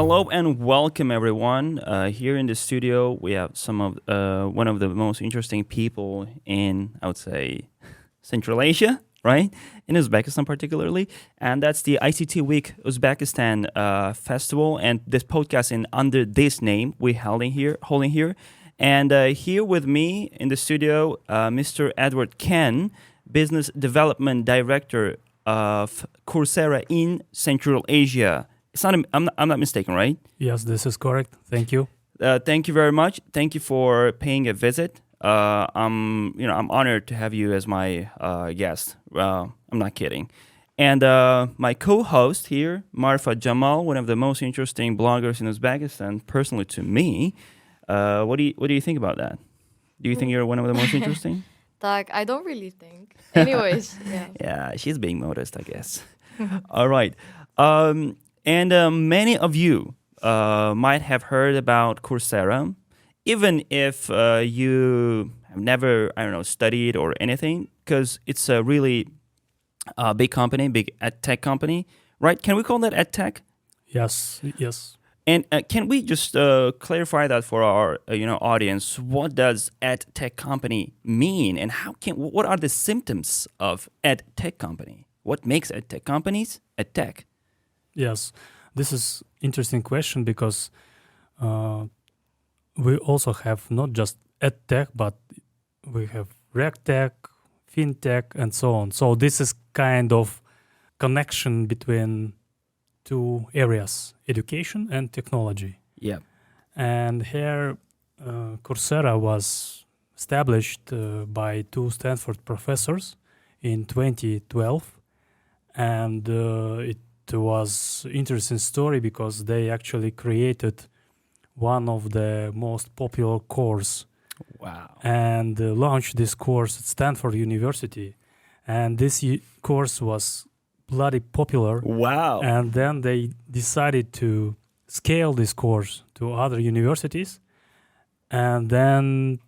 Hello and welcome, everyone. Here in the studio, we have one of the most interesting people in, I would say, Central Asia, right? In Uzbekistan, particularly, and that's the ICTWEEK Uzbekistan festival. And this podcast, in under this name, we're holding here, and here with me in the studio, Mr. Eduard Kan, Business Development Director of Coursera in Central Asia. It's not. I'm not mistaken, right? Yes, this is correct. Thank you. Thank you very much. Thank you for paying a visit. I'm honored to have you as my guest. I'm not kidding. And my co-host here, Marifat Jamal, one of the most interesting bloggers in Uzbekistan, personally to me. What do you think about that? Do you think you're one of the most interesting? Tak, I don't really think. Anyways, yeah. Yeah, she's being modest, I guess. All right. And many of you might have heard about Coursera, even if you have never, studied or anything, because it's a really big company, big ed tech company, right? Can we call that ed tech? Yes. And can we just clarify that for our audience? What does ed tech company mean, and what are the symptoms of ed tech company? What makes ed tech companies ed tech? Yes, this is interesting question because we also have not just edtech, but we have regtech, fintech, and so on. So this is kind of connection between two areas, education and technology. Yeah. And here, Coursera was established by two Stanford professors in 2012, and it was interesting story because they actually created one of the most popular course. Wow. And launched this course at Stanford University. And this course was bloody popular. Wow. And then they decided to scale this course to other universities. And then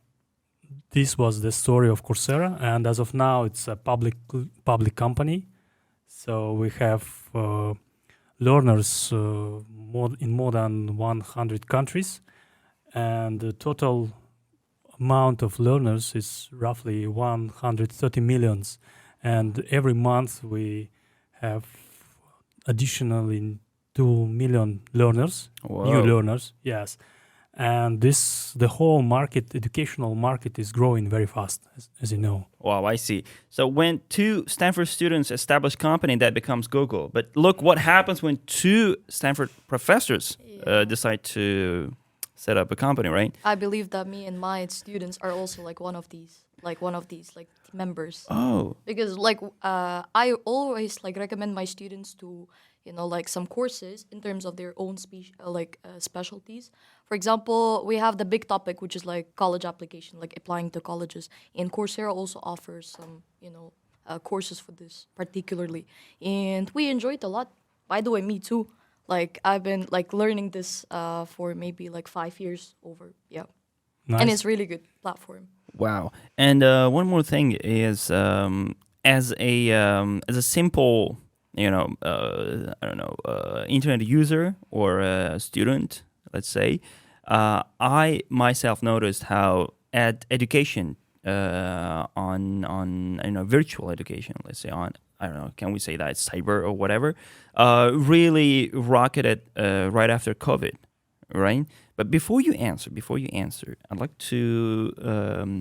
this was the story of Coursera. And as of now, it's a public company. So we have learners in more than 100 countries, and the total amount of learners is roughly 130 millions. And every month we have additionally 2 million learners, Whoa. new learners, yes. And the whole market, educational market, is growing very fast, as you know. Wow, I see. So when two Stanford students establish company, that becomes Google. But look what happens when two Stanford professors decide to set up a company, right? I believe that me and my students are also one of these members. Oh. Because I always recommend my students to some courses in terms of their own specialties. For example, we have the big topic, which is college application, applying to colleges. And Coursera also offers some, courses for this particularly. And we enjoy it a lot. By the way, me too. I've been learning this for maybe 5 years over. Yeah. Nice. And it's really good platform. Wow. And one more thing is, as a simple, internet user or a student, let's say, I myself noticed how education on virtual education, let's say on, can we say that it's cyber or whatever, really rocketed right after COVID, right? But before you answer, I'd like to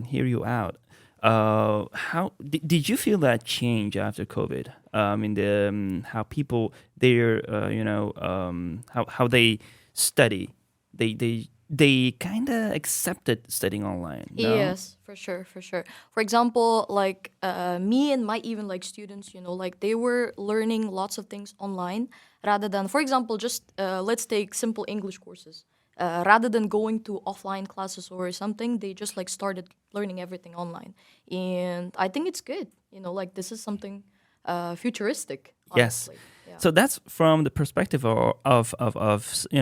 hear you out. How did you feel that change after COVID? How people how they study, they kind of accepted studying online. No? Yes, for sure. For example, me and my even students, they were learning lots of things online rather than, for example, just let's take simple English courses. Rather than going to offline classes or something, they just started learning everything online. And I think it's good. This is something futuristic. Honestly. Yes. Yeah. So that's from the perspective of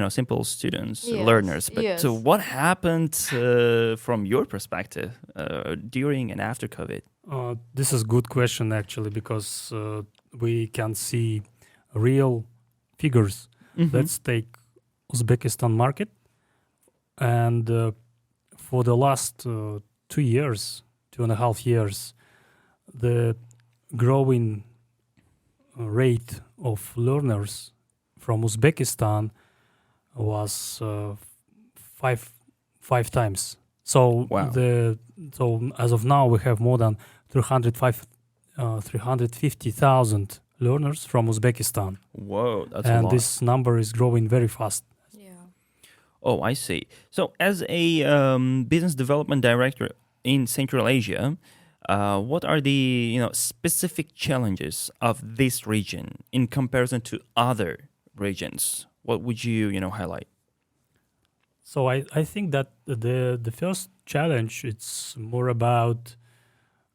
simple students, Yes, learners. But yes. so what happened from your perspective during and after COVID? This is a good question, actually, because we can see real figures. Mm-hmm. Let's take Uzbekistan market. And for the last 2 years, 2.5 years, the growing rate of learners from Uzbekistan was five times. So Wow. so as of now we have more than 350,000 learners from Uzbekistan, Whoa, that's a and lot. this number is growing very fast. Yeah. Oh, I see. So, as a business development director in Central Asia, what are the specific challenges of this region in comparison to other regions? What would you highlight? So I think that the first challenge it's more about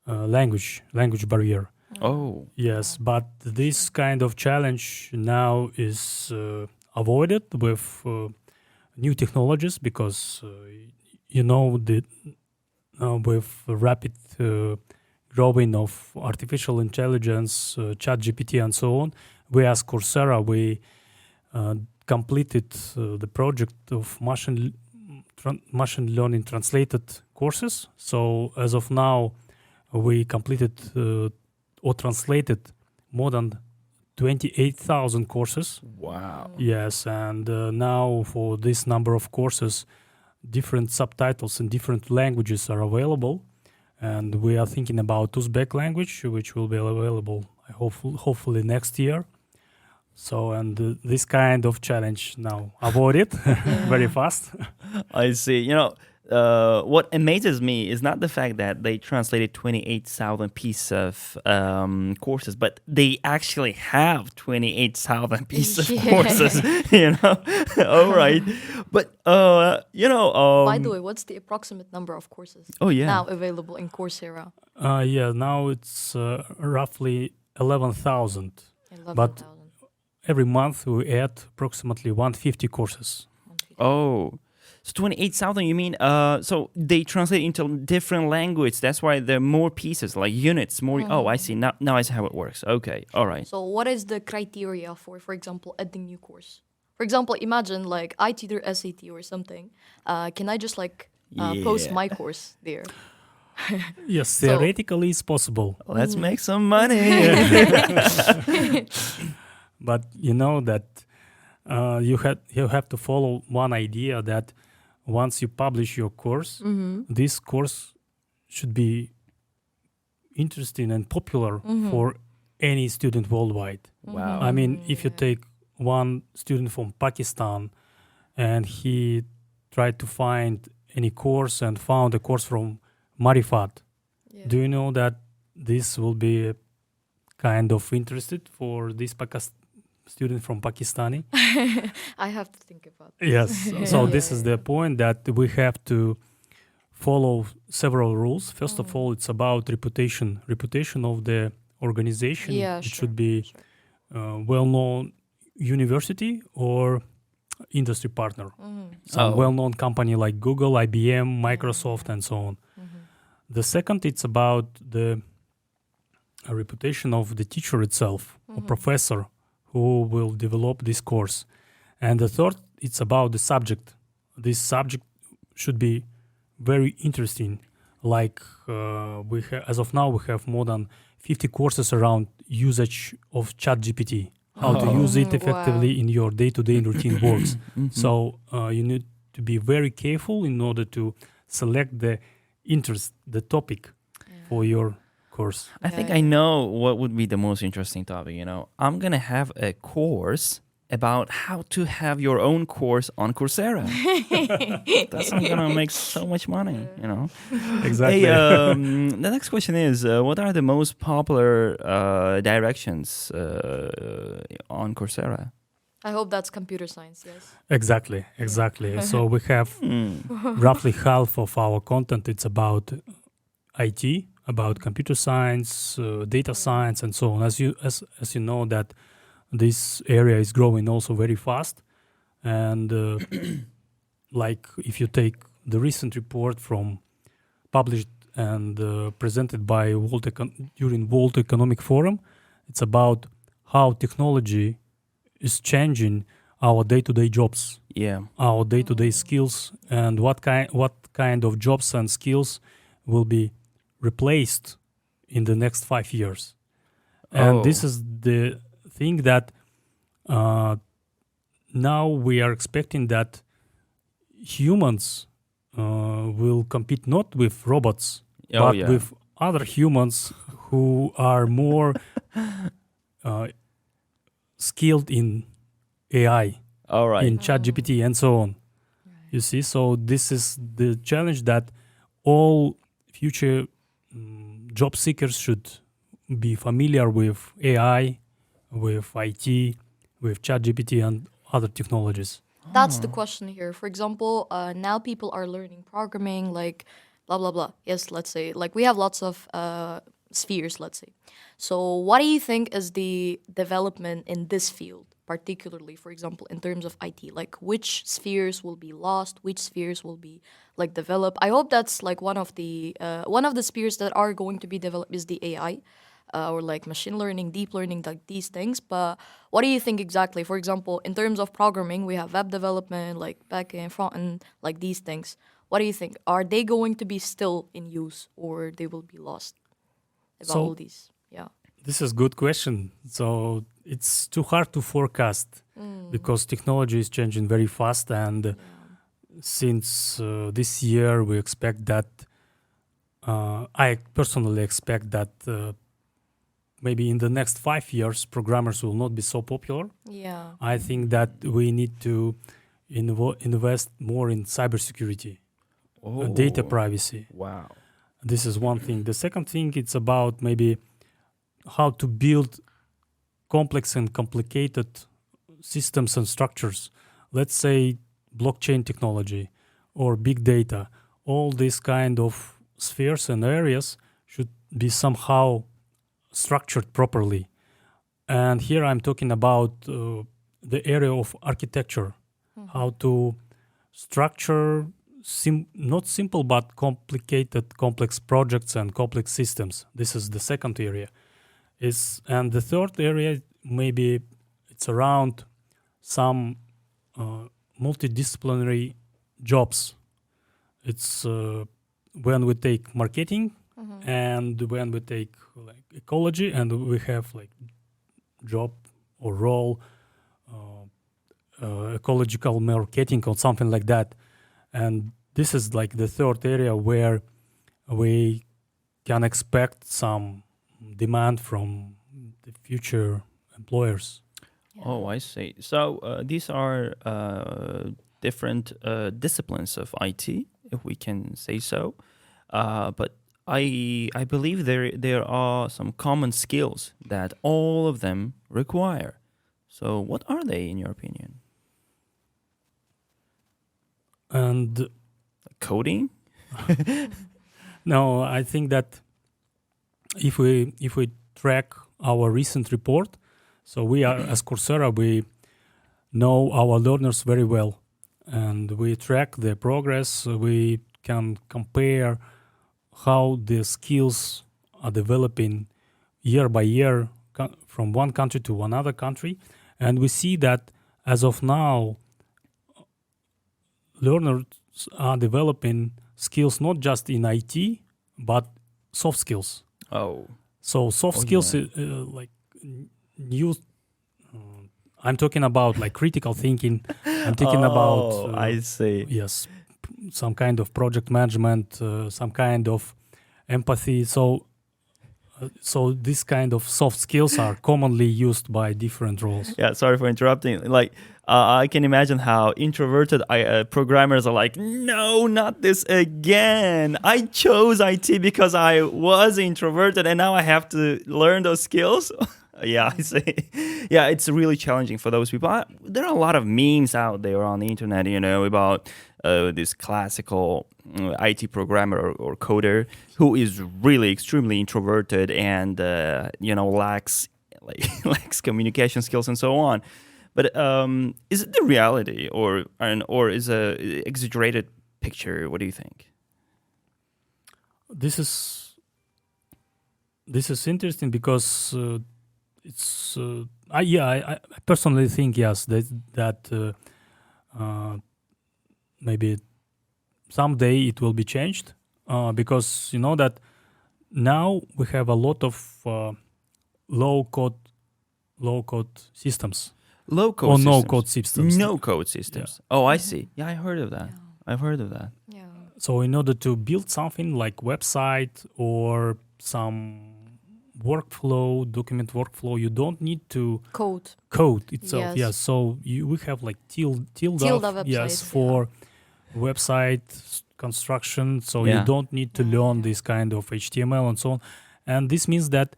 language barrier. Oh, Yes, but this kind of challenge now is avoided with new technologies because the with rapid growing of artificial intelligence, chat GPT and so on. We as Coursera we completed the project of machine learning translated courses. So as of now, we completed or translated more than 28,000 courses. wow. Yes, and now for this number of courses, different subtitles in different languages are available. And we are thinking about Uzbek language, which will be available hopefully next year. So, and this kind of challenge now avoided very fast. I see. What amazes me is not the fact that they translated 28,000 pieces of courses, but they actually have 28,000 pieces of Yeah. courses, All right. But, By the way, what's the approximate number of courses oh, yeah. now available in Coursera? Yeah, now it's roughly 11,000. 11,000. Every month we add approximately 150 courses. Oh, so 28,000, you mean, so they translate into different language. That's why there are more pieces, like units, more. Oh, I see. Now I see how it works. Okay. All right. So what is the criteria for example, adding new course? For example, imagine like I tutor SAT or something. Can I just post Yeah. my course there? Yes, So- theoretically it's possible. Let's make some money. But you know that you have to follow one idea that once you publish your course, this course should be interesting and popular for any student worldwide. Wow. I mean, if you take one student from Pakistan and he tried to find any course and found a course from Marifat, Yeah. do you know that this will be kind of interested for this student from Pakistani? I have to think about Yes. So this is the point that we have to follow several rules. First of all, it's about reputation of the organization. Yeah, It sure, should be well-known university or industry partner. Some Oh. well-known company like Google, IBM, Microsoft, and so on. The second, it's about the reputation of the teacher itself, or professor who will develop this course. And the third, it's about the subject. This subject should be very interesting. Like as of now, we have more than 50 courses around usage of ChatGPT, how to use it effectively in your day-to-day routine works. So you need to be very careful in order to select the interest, the topic for your course. I think I know what would be the most interesting topic. I'm going to have a course about how to have your own course on Coursera. That's how I'm going to make so much money, Exactly. Hey, the next question is, what are the most popular directions on Coursera? I hope that's computer science, yes. Exactly. So we have roughly half of our content. It's about IT, about computer science, data science, and so on. As you know that this area is growing also very fast, and like if you take the recent report published and presented by during World Economic Forum, it's about how technology is changing our day-to-day jobs, Yeah. our day-to-day skills, and what kind of jobs and skills will be replaced in the next 5 years. And this Oh. is the thing that now we are expecting that humans will compete not with robots, Oh but yeah. with other humans who are more skilled in AI, All right. in ChatGPT, and so on. You see, so this is the challenge that all future job seekers should be familiar with AI, with IT, with ChatGPT, and other technologies. That's the question here. For example, now people are learning programming, like blah blah blah. Yes, let's say like we have lots of spheres. Let's say. So, what do you think is the development in this field, particularly, for example, in terms of IT? Like, which spheres will be lost? Which spheres will be like developed? I hope that's like one of the spheres that are going to be developed is the AI. Or like machine learning, deep learning, like these things. But what do you think exactly? For example, in terms of programming, we have web development, like backend, front end, like these things. What do you think? Are they going to be still in use, or they will be lost? About all So these, yeah. this is a good question. So it's too hard to forecast because technology is changing very fast, and since this year we expect that. I personally expect that maybe in the next 5 years, programmers will not be so popular. Yeah. I think that we need to invest more in cybersecurity, data Oh. privacy. Wow. This is one thing. The second thing, it's about maybe how to build complex and complicated systems and structures. Let's say blockchain technology or big data. All these kind of spheres and areas should be somehow structured properly. And here I'm talking about the area of architecture, how to structure not simple but complicated, complex projects and complex systems. This is the second area. And the third area, maybe it's around some multidisciplinary jobs. It's when we take marketing and when we take like ecology, and we have like job or role, ecological marketing or something like that. And this is like the third area where we can expect some demand from the future employers. Oh, I see. So these are different disciplines of IT, if we can say so. But I believe there are some common skills that all of them require. So what are they, in your opinion? And Coding? no, I think that if we track our recent report, so we are as Coursera, we know our learners very well, and we track their progress. We can compare how the skills are developing year by year from one country to another country, and we see that as of now, learners are developing skills not just in IT but soft skills. Oh. So soft Oh, skills, yeah. like new. I'm talking about like critical thinking. I'm talking Oh, about I see. yes, some kind of project management, some kind of empathy. So this kind of soft skills are commonly used by different roles. Yeah, sorry for interrupting. Like, I can imagine how introverted programmers are like, no, not this again. I chose IT because I was introverted and now I have to learn those skills. Yeah, I see. Yeah, it's really challenging for those people. There are a lot of memes out there on the internet, about this classical IT programmer or coder who is really extremely introverted and lacks lacks communication skills and so on. But is it the reality or is a exaggerated picture? What do you think? This is interesting because it's I personally think yes that maybe someday it will be changed because you know that now we have a lot of low code systems Low code or systems. no code systems. No code systems. Oh, I see. Yeah, I heard of that. Yeah. I've heard of that. Yeah. So in order to build something like website or some workflow, document workflow, you don't need to Code. code itself. Yes. Yes. So we have like tilde Tilde of, yes, websites, for website construction. So Yeah. you don't need to Yeah, learn yeah. this kind of HTML and so on. And this means that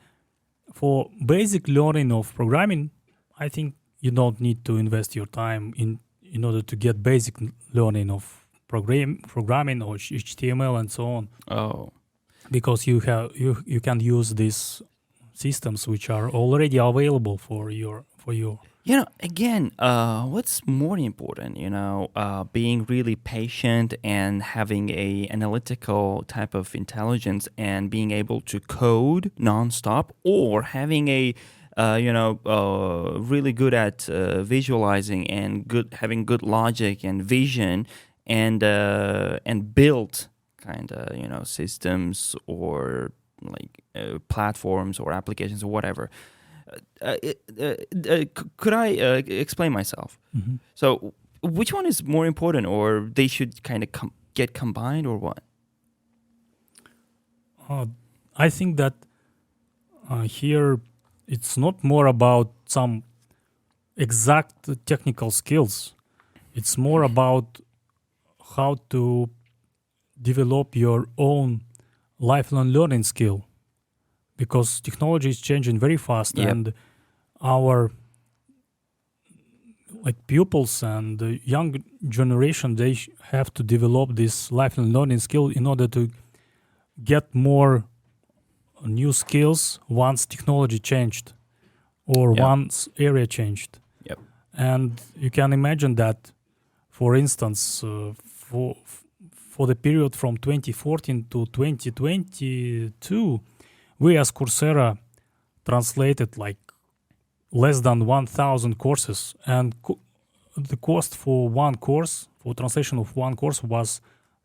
for basic learning of programming, I think you don't need to invest your time in order to get basic learning of programming or HTML and so on, Oh. because you can use these systems which are already available for you. You know, again, what's more important, being really patient and having a analytical type of intelligence and being able to code nonstop, or having a, really good at visualizing and having good logic and vision and build kind of, systems or like platforms or applications or whatever. Could I explain myself? Mhm. So, which one is more important, or they should kind of get combined, or what? I think that here it's not more about some exact technical skills. It's more about how to develop your own lifelong learning skill, because technology is changing very fast. Yep. And our like pupils and the young generation, they have to develop this lifelong learning skill in order to get more new skills once technology changed or Yep. once area changed. Yep. And you can imagine that, for instance, for the period from 2014 to 2022, we as Coursera translated like less than 1,000 courses, and the cost for one course, for translation of one course, was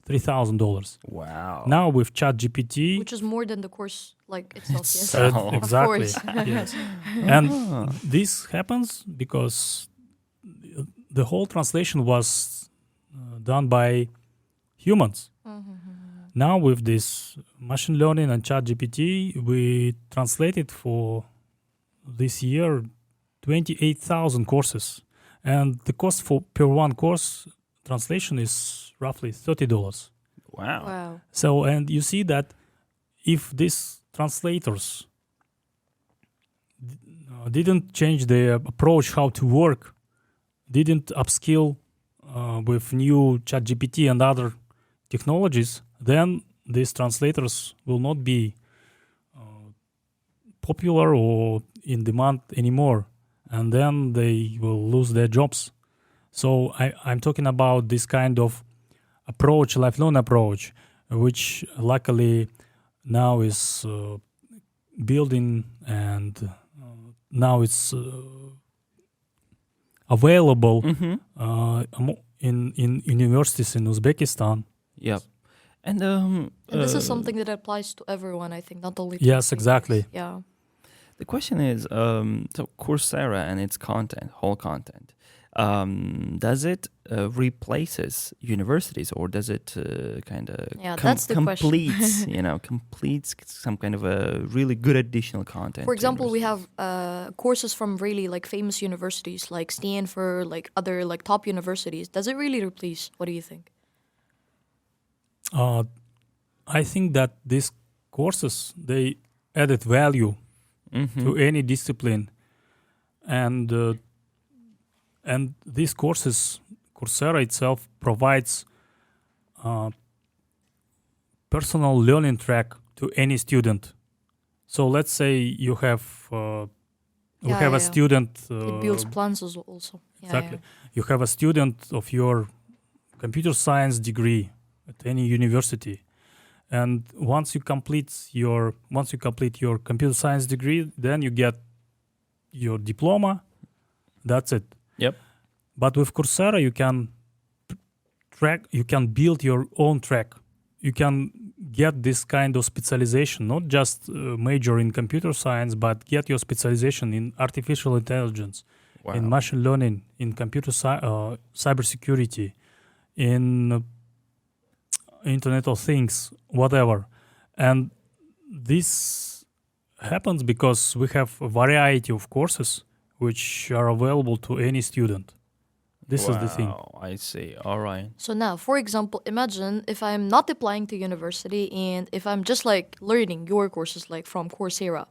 $3,000. Wow. Now with ChatGPT, Which is more than the course like itself. Yes. So- Of exactly, course. yes. And this happens because the whole translation was done by humans. Now with this machine learning and ChatGPT, we translated for this year 28,000 courses, and the cost for per one course translation is roughly $30. Wow. Wow. So, and you see that if these translators didn't change their approach how to work, didn't upskill with new ChatGPT and other technologies, then these translators will not be popular or in demand anymore, and then they will lose their jobs. So I'm talking about this kind of approach, lifelong approach, which luckily now is building, and now it's available in universities in Uzbekistan. Yep. And And this is something that applies to everyone, I think, not only to Yes, the exactly. thinkers. Yeah. the question is, so Coursera and its content, whole content, does it replaces universities, or does it kind of Yeah, that's the question. completes, completes some kind of a really good additional content? For to example, we universities? have courses from really like famous universities like Stanford, like other like top universities. Does it really replace? What do you think? I think that these courses, they added value to any discipline, and these courses, Coursera itself provides personal learning track to any student. So let's say you have we have a student. It builds plans also. Yeah, Exactly. You have a student of your computer science degree at any university, and once you complete your computer science degree, then you get your diploma. That's it. Yep. But with Coursera, you can you can build your own track. You can get this kind of specialization, not just major in computer science, but get your specialization in artificial intelligence, Wow. in machine learning, in computer cybersecurity, in Internet of Things, whatever. And this happens because we have a variety of courses which are available to any student. This is the thing. Wow, I see. All right. So now, for example, imagine if I'm not applying to university and if I'm just like learning your courses like from Coursera,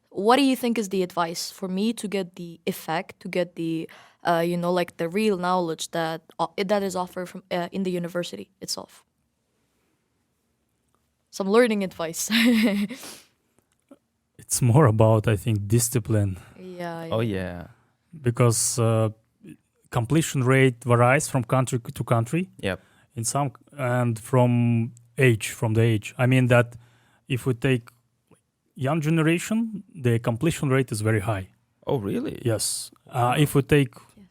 what do you think is the advice for me to get the effect, to get the, like the real knowledge that that is offered from in the university itself? Some learning advice. It's more about, I think, discipline, Yeah. Oh yeah. because completion rate varies from country to country. Yep. In some and from the age. I mean that if we take young generation, the completion rate is very high. Oh really? Yes. If we take Yes.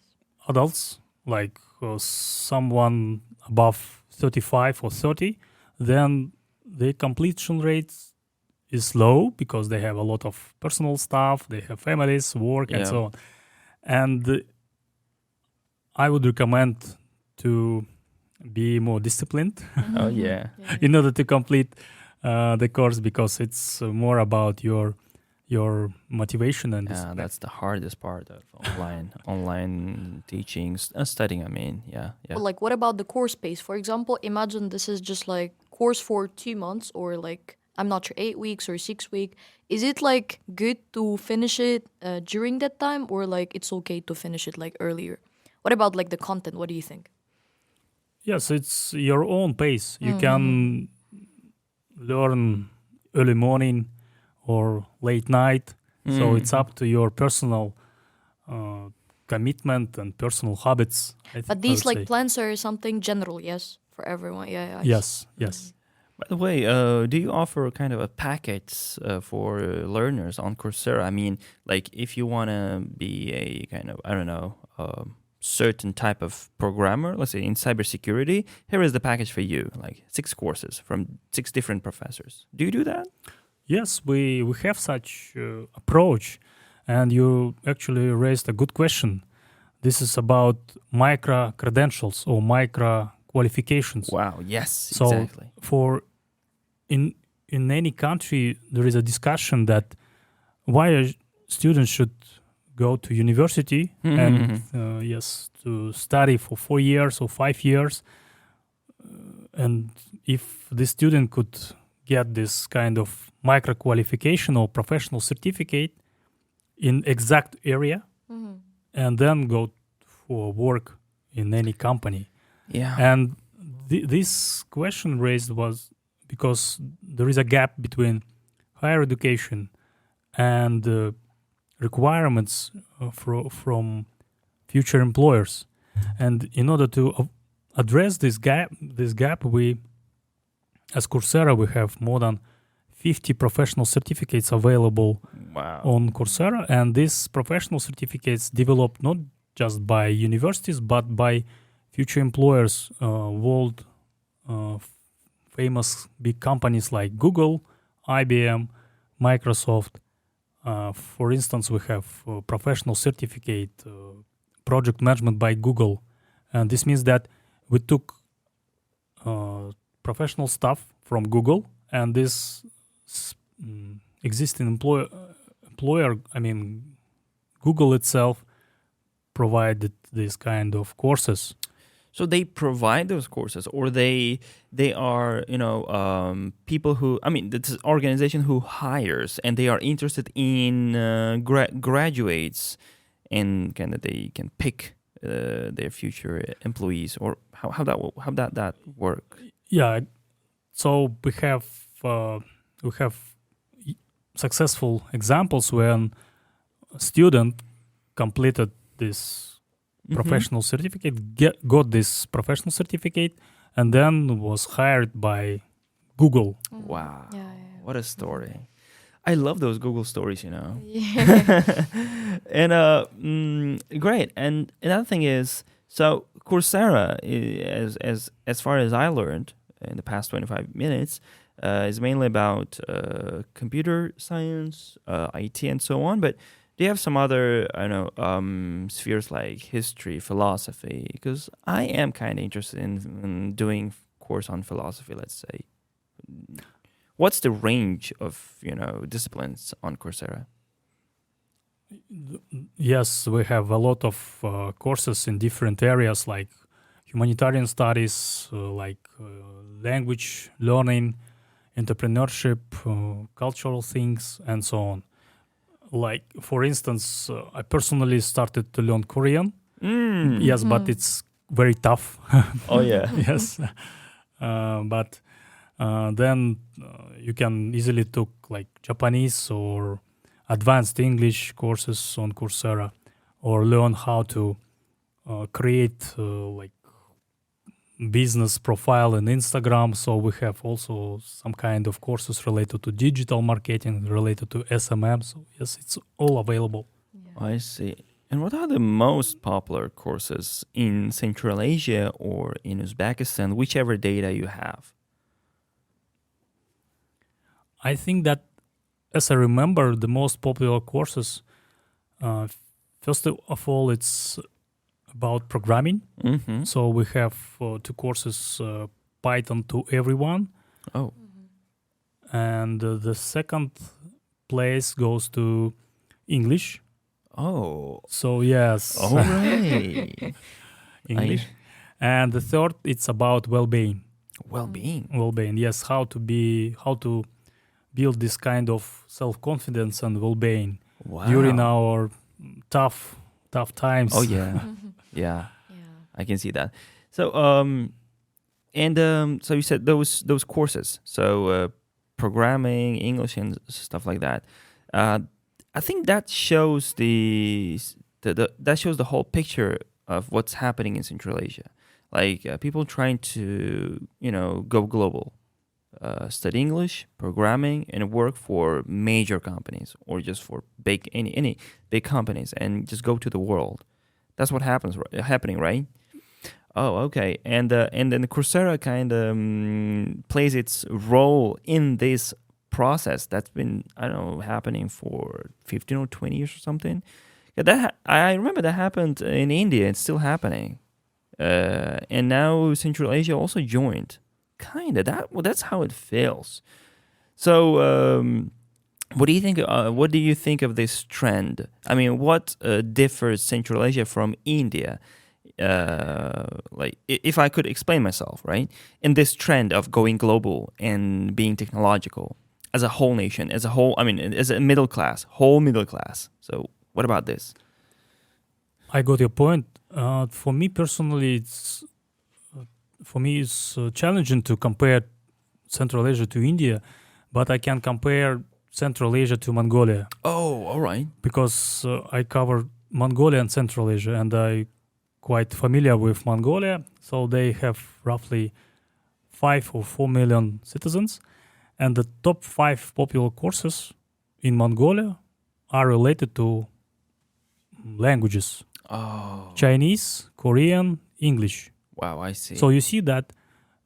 adults, like someone above 35 or 30, then the completion rate is low because they have a lot of personal stuff, they have families, work, and Yeah. so on. And I would recommend to be more disciplined Oh yeah. in order to complete the course, because it's more about your motivation and Yeah, discipline. that's the hardest part of online teaching, studying. I mean, yeah. Like, what about the course pace? For example, imagine this is just like course for 2 months or like, I'm not sure, 8 weeks or 6 weeks. Is it like good to finish it during that time, or like it's okay to finish it like earlier? What about like the content? What do you think? Yes, it's your own pace. You can learn early morning or late night. So it's up to your personal commitment and personal habits. But these like plans are something general, yes, for everyone. Yeah. Yes, yes. By the way, do you offer kind of a package for learners on Coursera? I mean, like if you want to be a kind of, I don't know, certain type of programmer, let's say in cybersecurity, here is the package for you, like 6 courses from 6 different professors. Do you do that? Yes, we have such approach, and you actually raised a good question. This is about micro credentials or micro qualifications. Wow, yes, So exactly. for in any country, there is a discussion that why a student should go to university and to study for 4 years or 5 years, and if the student could get this kind of micro qualification or professional certificate in exact area, and then go for work in any company. Yeah. And this question raised was because there is a gap between higher education and requirements from future employers. And in order to address this gap, we, as Coursera, we have more than 50 professional certificates available Wow. on Coursera, and these professional certificates developed not just by universities but by future employers, world famous big companies like Google, IBM, Microsoft. For instance, we have a professional certificate, project management by Google, and this means that we took professional stuff from Google, and this existing employer, I mean, Google itself provided this kind of courses. So they provide those courses, or they are, people who, I mean, this is organization who hires, and they are interested in graduates, and kind of they can pick their future employees, or how that work? Yeah, so we have successful examples when a student completed this professional certificate, got this professional certificate, and then was hired by Google. Wow. Yeah. What a story. I love those Google stories, Yeah. And great. And another thing is, so Coursera, as far as I learned in the past 25 minutes, is mainly about computer science, IT, and so on. But do you have some other, I don't know, spheres like history, philosophy? Because I am kind of interested in doing course on philosophy, let's say. What's the range of, disciplines on Coursera? Yes, we have a lot of courses in different areas like humanitarian studies, language learning, entrepreneurship, cultural things, and so on. Like, for instance, I personally started to learn Korean. Mm. Yes, but it's very tough. Oh, yeah. Yes. But then you can easily took like Japanese or advanced English courses on Coursera, or learn how to create like business profile in Instagram. So we have also some kind of courses related to digital marketing, related to SMM. So yes, it's all available. I see. And what are the most popular courses in Central Asia or in Uzbekistan, whichever data you have? I think that, as I remember, the most popular courses, uh, first of all, it's about programming. Mm-hmm. So we have two courses, Python to everyone. Oh. And the second place goes to English. Oh. So yes, All right. English. And the third, it's about well-being. Well-being. Well-being, yes, how to build this kind of self-confidence and well-being Wow. during our tough times. Oh, yeah. Yeah. Yeah. I can see that. So, so you said those courses. So, programming, English, and stuff like that. I think that shows that shows the whole picture of what's happening in Central Asia. Like people trying to go global, study English, programming, and work for major companies or just for any big companies and just go to the world. That's what happening, right? Oh, okay. And then Coursera kind of plays its role in this process that's been, I don't know, happening for 15 or 20 years or something. Yeah, I remember that happened in India. It's still happening. And now Central Asia also joined. Kind of. That's how it feels. So, what do you think? What do you think of this trend? I mean, what differs Central Asia from India? Like, if I could explain myself, right? In this trend of going global and being technological as a whole nation, as a whole. I mean, as a whole middle class. So, what about this? I got your point. For me personally, it's challenging to compare Central Asia to India, but I can compare Central Asia to Mongolia. Oh, all right. Because I cover Mongolia and Central Asia, and I quite familiar with Mongolia. So they have roughly 5 or 4 million citizens, and the top 5 popular courses in Mongolia are related to languages: Chinese, Korean, English. Wow, I see. So you see that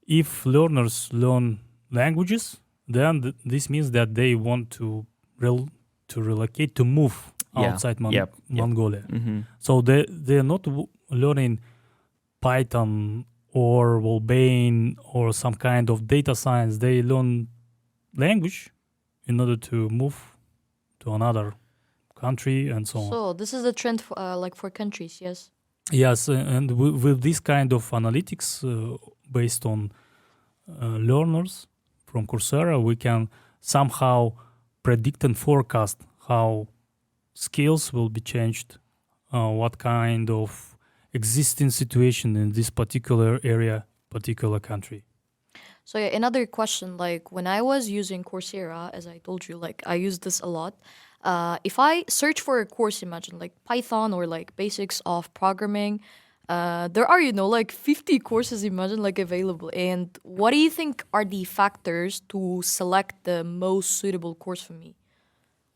if learners learn languages, then this means that they want to relocate, to move outside Mongolia. Mm-hmm. So they're not learning Python or well-being or some kind of data science. They learn language in order to move to another country and so on. So this is a trend for countries, yes? Yes, and with this kind of analytics based on learners from Coursera, we can somehow predict and forecast how skills will be changed, what kind of existing situation in this particular area, particular country. So yeah, another question, like when I was using Coursera, as I told you, like I use this a lot. If I search for a course, imagine like Python or like basics of programming, there are, like 50 courses, imagine, like available. And what do you think are the factors to select the most suitable course for me?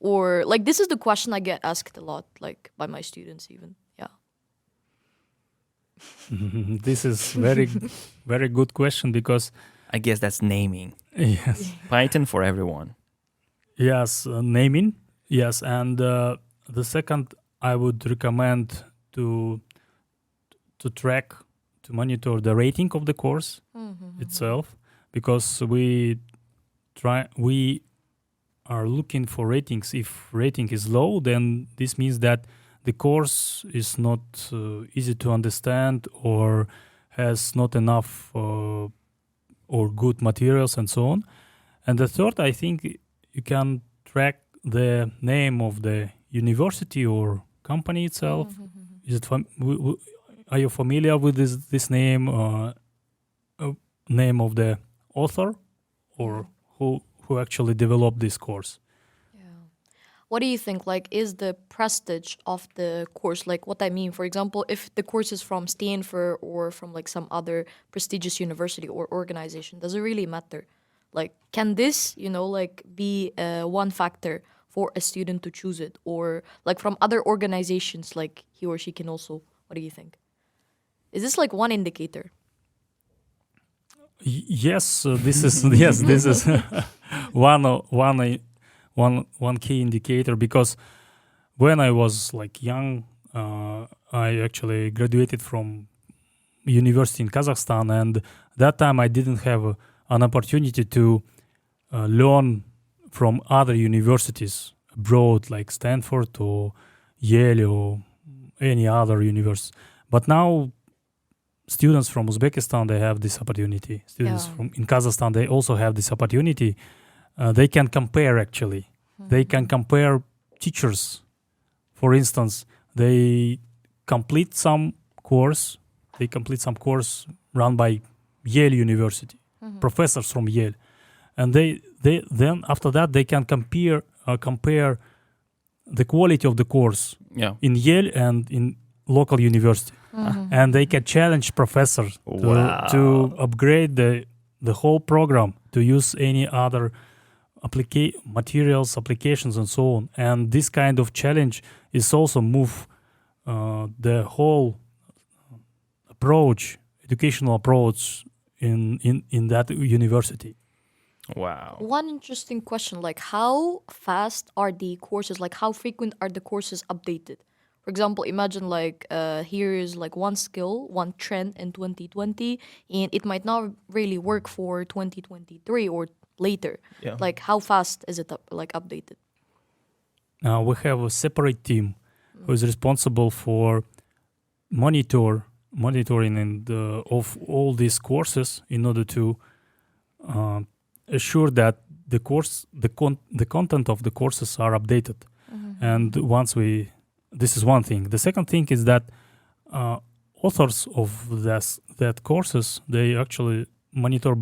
Or like this is the question I get asked a lot, like by my students even. Yeah. This is very good question because I guess that's naming. yes, Python for everyone. yes, naming, yes, and the second I would recommend to track to monitor the rating of the course itself because we are looking for ratings. If rating is low, then this means that the course is not easy to understand or has not enough or good materials and so on. And the third, I think you can track the name of the university or company itself. Is it are you familiar with this name? Name of the author or who actually developed this course? Yeah. What do you think? Like, is the prestige of the course, like what I mean, for example, if the course is from Stanford or from like some other prestigious university or organization, does it really matter? Like, can this, like be one factor for a student to choose it? Or like from other organizations, like he or she can also, what do you think? Is this like one indicator? Yes, this is this is one key indicator because when I was like young, I actually graduated from university in Kazakhstan, and that time I didn't have an opportunity to learn from other universities abroad, like Stanford or Yale or any other university. But now students from Uzbekistan, they have this opportunity. Students from in Kazakhstan, they also have this opportunity. They can compare actually. They can compare teachers. For instance, they complete some course. They complete some course run by Yale University, professors from Yale, and they then after that they can compare the quality of the course in Yale and in local university. And they can challenge professors to upgrade the whole program, to use any other materials, applications, and so on. And this kind of challenge is also move the whole approach, educational approach in that university. Wow. One interesting question, like how fast are the courses, like how frequent are the courses updated? For example, imagine like here is like one skill, one trend in 2020, and it might not really work for 2023 or later. Yeah. Like how fast is it updated? We have a separate team who is responsible for monitoring of all these courses in order to assure that the content of the courses are updated. And this is one thing. The second thing is that authors of that courses, they actually monitor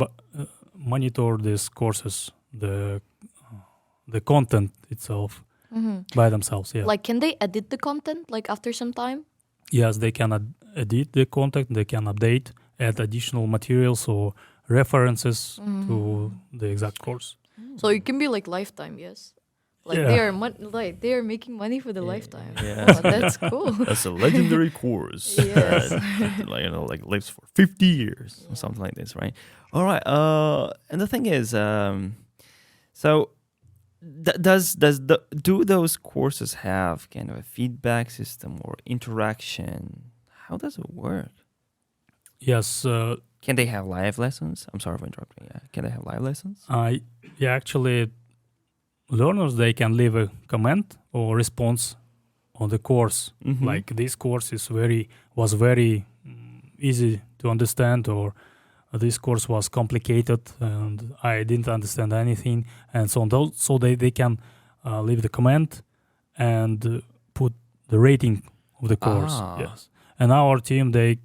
these courses, the content itself by themselves. Yeah. Like, can they edit the content like after some time? Yes, they can edit the content. They can update, add additional materials or references to the exact course. So it can be like lifetime, yes. Like they are making money for the lifetime. Yeah. Oh, that's cool. That's a legendary course. Yes. Like lives for 50 years or something like this, right? All right. And the thing is, so do those courses have kind of a feedback system or interaction? How does it work? Yes. Can they have live lessons? I'm sorry for interrupting. Yeah. Can they have live lessons? Actually, learners, they can leave a comment or response on the course. Like this course was very easy to understand, or this course was complicated and I didn't understand anything, and so on. So they can leave the comment and put the rating of the course. Yes, and our team, they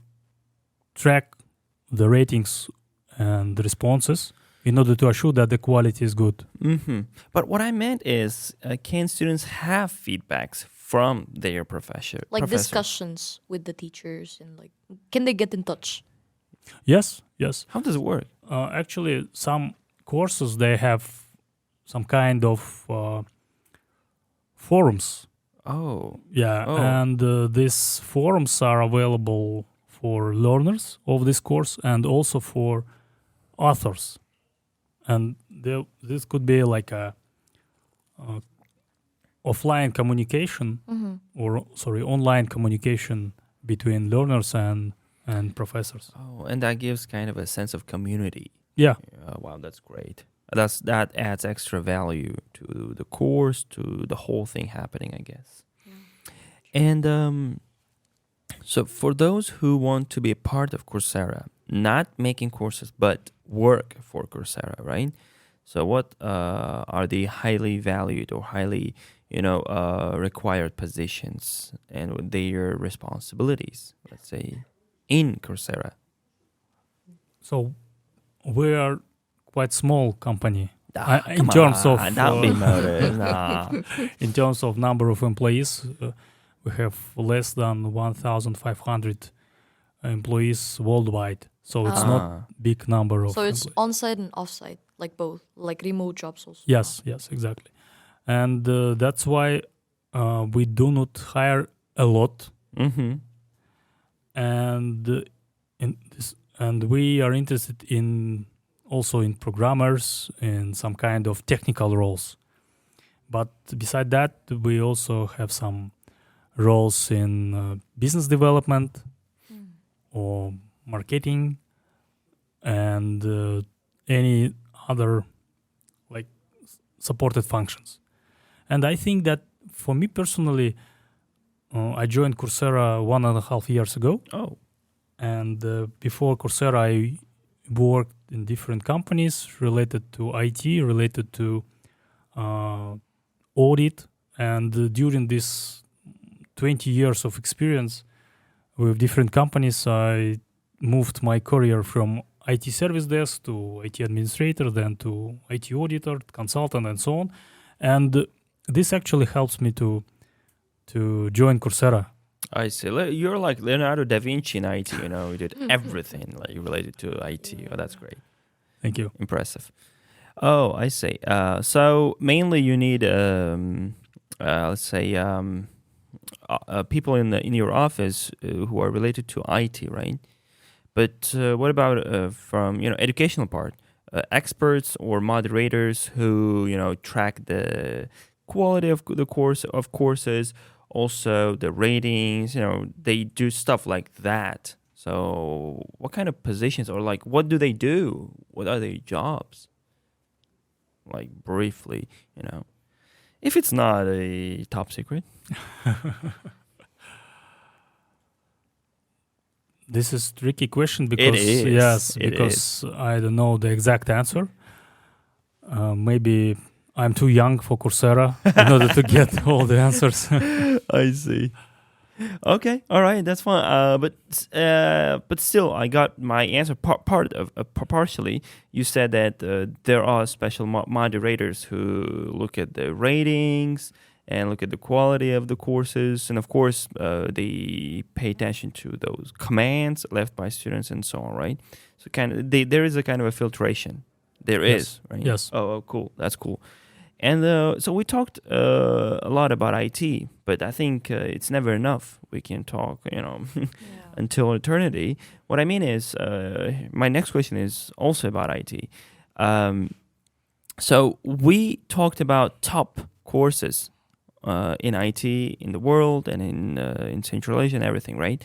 track the ratings and the responses in order to assure that the quality is good. But what I meant is, can students have feedbacks from their professor? Discussions with the teachers, and like, can they get in touch? Yes. How does it work? Actually, some courses, they have some kind of forums. Oh. Yeah, Oh. and these forums are available for learners of this course and also for authors. And this could be like a offline communication online communication between learners and professors. Oh, and that gives kind of a sense of community. Yeah. Wow, that's great. That adds extra value to the course, to the whole thing happening, I guess. And so for those who want to be a part of Coursera, not making courses but work for Coursera, right? So what are the highly valued or highly required positions and their responsibilities, let's say, in Coursera? So we are quite small company in Come terms of on, don't be modest. Nah. in terms of number of employees. We have less than 1,500 employees worldwide. So it's not big number of. So it's employees. on-site and off-site, like both, like remote jobs also. Yes, exactly. And that's why we do not hire a lot. Mm-hmm. And we are interested in also in programmers and some kind of technical roles. But beside that, we also have some roles in business development or marketing and any other like supported functions. And I think that for me personally, I joined Coursera 1.5 years ago. Oh. And before Coursera, I worked in different companies related to IT, related to audit. And during this 20 years of experience with different companies, I moved my career from IT service desk to IT administrator, then to IT auditor, consultant, and so on. And this actually helps me to join Coursera. I see. You're like Leonardo da Vinci in IT, you did everything like related to IT. Oh, that's great. Thank you. Impressive. Oh, I see. So mainly you need, let's say, people in your office who are related to IT, right? But what about from educational part? Experts or moderators who track the quality of the courses, also the ratings. They do stuff like that. So what kind of positions or like what do they do? What are their jobs? Like briefly, if it's not a top secret. This is tricky question because It is. yes, It because I don't know the exact answer. Maybe I'm too young for Coursera in order to get all the answers. I see. Okay, all right, that's fine. But still, I got my answer partially. You said that there are special moderators who look at the ratings and look at the quality of the courses, and of course, they pay attention to those commands left by students and so on, right? So there is a kind of a filtration. There is, right? Yes. Oh, cool. That's cool. And so we talked a lot about IT, but I think it's never enough. We can talk, until eternity. What I mean is, my next question is also about IT. So we talked about top courses in IT in the world and in Central Asia and everything, right?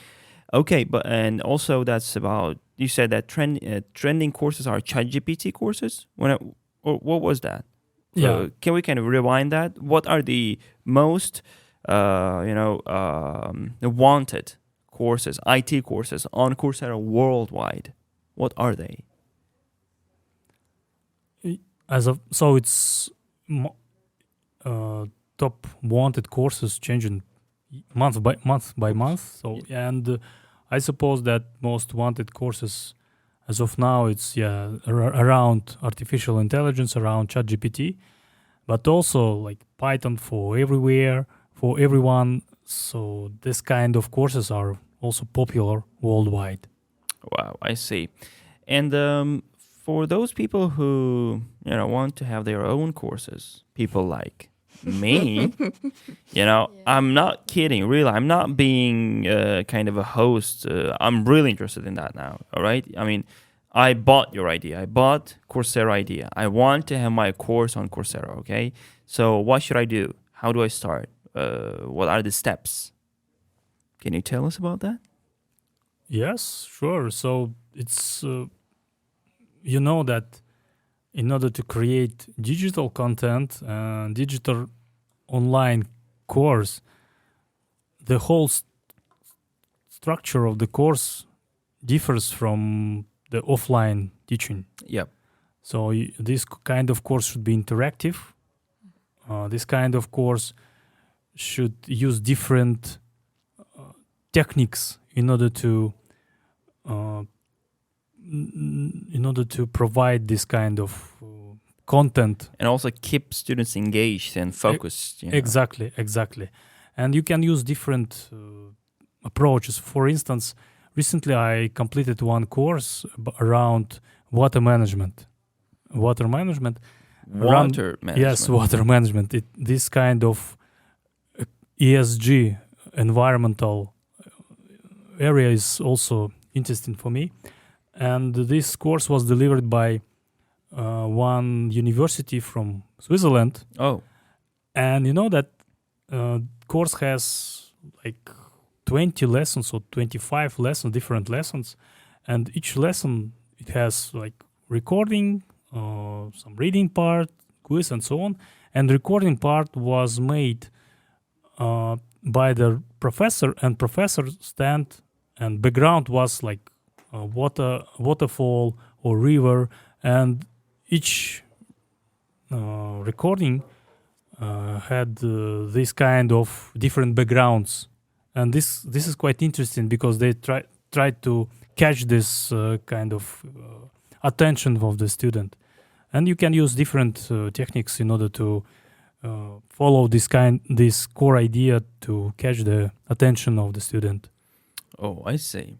Okay, and also that's about, you said that trending courses are ChatGPT courses. Or what was that? Yeah. Can we kind of rewind that? What are the most, wanted courses, IT courses on Coursera worldwide? What are they? So it's top wanted courses changing month by month. So and I suppose that most wanted courses as of now it's around artificial intelligence, around ChatGPT, but also like Python for everywhere, for everyone. So this kind of courses are also popular worldwide. Wow, I see. And for those people who want to have their own courses, people like Me? You know, Yeah. I'm not kidding. Really, I'm not being kind of a host. I'm really interested in that now. All right. I mean, I bought your idea. I bought Coursera idea. I want to have my course on Coursera. Okay. So what should I do? How do I start? What are the steps? Can you tell us about that? Yes, sure. So it's you know that in order to create digital content and digital online course, the whole structure of the course differs from the offline teaching. Yep. So this kind of course should be interactive. This kind of course should use different techniques in order to provide this kind of content. And also keep students engaged and focused. You know? Exactly. And you can use different approaches. For instance, recently I completed one course around water management. Water management. Water management. Yes, water management. This kind of ESG, environmental area, is also interesting for me. And this course was delivered by one university from Switzerland. Oh. And you know that course has like 20 lessons or 25 lessons, different lessons. And each lesson, it has like recording, some reading part, quiz, and so on. And the recording part was made by the professor, and professor stand and background was like waterfall or river, and each recording had this kind of different backgrounds, and this is quite interesting because they tried to catch this kind of attention of the student, and you can use different techniques in order to follow this core idea to catch the attention of the student. Oh, I see.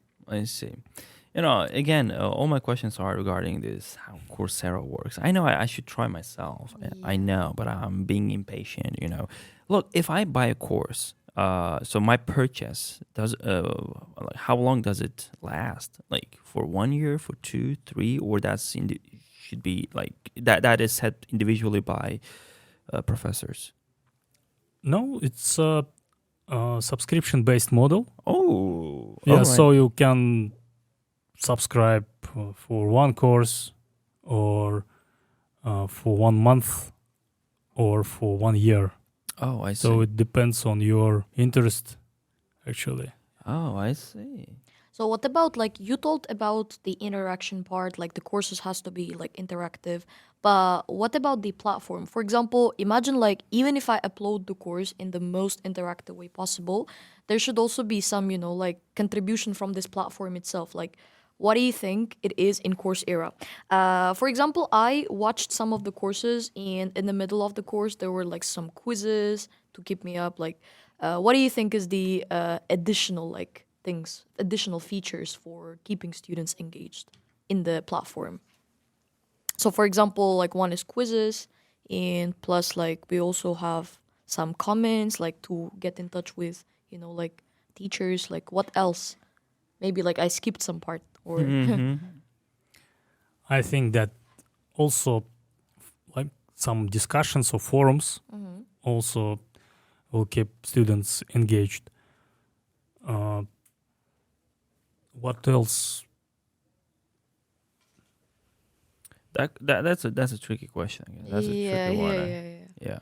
You know, again, all my questions are regarding this, how Coursera works. I know I should try myself. I know, but I'm being impatient, you know. Look, if I buy a course, so my purchase, does like how long does it last? Like for 1 year, for 2, 3, or should be like, that is set individually by professors? No, it's a subscription-based model. Oh, yeah. alright. So you can subscribe for one course, or for 1 month, or for 1 year. Oh, I see. So it depends on your interest, actually. Oh, I see. So what about, like, you told about the interaction part, like the courses has to be like interactive, but what about the platform? For example, imagine like even if I upload the course in the most interactive way possible, there should also be some, like contribution from this platform itself. Like, what do you think it is in Coursera? For example, I watched some of the courses, and in the middle of the course, there were like some quizzes to keep me up. Like, what do you think is the additional like things, additional features for keeping students engaged in the platform? So, for example, like one is quizzes, and plus like we also have some comments, like to get in touch with, like teachers. Like, what else? Maybe like I skipped some part, or I think that also like some discussions or forums also will keep students engaged. What else? That's a tricky question. I guess. That's a tricky one. Yeah.